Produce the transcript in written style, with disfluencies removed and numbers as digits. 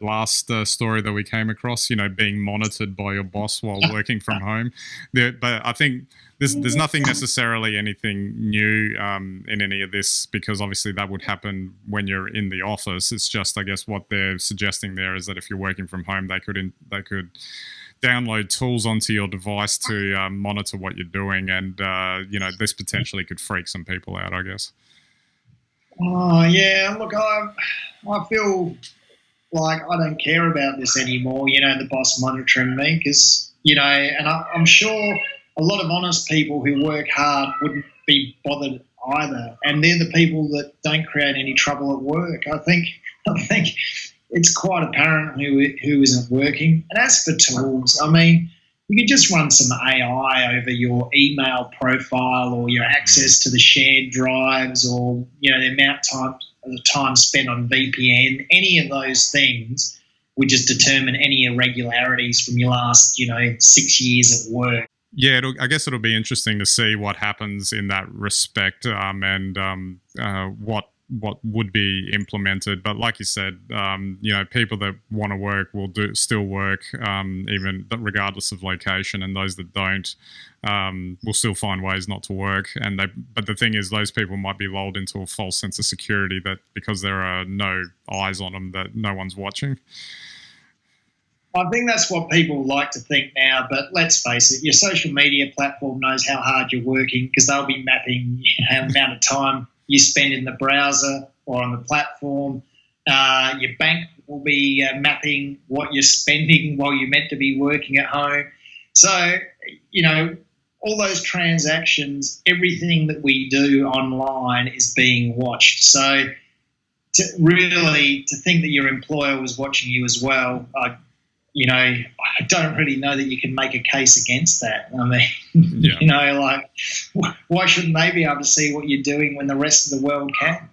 last story that we came across, being monitored by your boss while working from home. But I think there's nothing necessarily anything new in any of this, because obviously that would happen when you're in the office. It's just, I guess, what they're suggesting there is that if you're working from home, they could download tools onto your device to monitor what you're doing, and this potentially could freak some people out, I guess. Oh yeah, look, I feel like I don't care about this anymore. The boss monitoring me, because and I'm sure a lot of honest people who work hard wouldn't be bothered either, and they're the people that don't create any trouble at work. I think it's quite apparent who isn't working. And as for tools, I mean, you could just run some AI over your email profile or your access to the shared drives, or the the time spent on VPN. Any of those things would just determine any irregularities from your last 6 years at work. Yeah, I guess it'll be interesting to see what happens in that respect, and what would be implemented. But like you said, people that want to work will still work, even regardless of location, and those that don't will still find ways not to work. But the thing is, those people might be lulled into a false sense of security that because there are no eyes on them, that no one's watching. I think that's what people like to think now, but let's face it, your social media platform knows how hard you're working, because they'll be mapping the amount of time you spend in the browser or on the platform. Your bank will be mapping what you're spending while you're meant to be working at home. So, all those transactions, everything that we do online is being watched. So to think that your employer was watching you as well, I don't really know that you can make a case against that. I mean, yeah. Why shouldn't they be able to see what you're doing when the rest of the world can?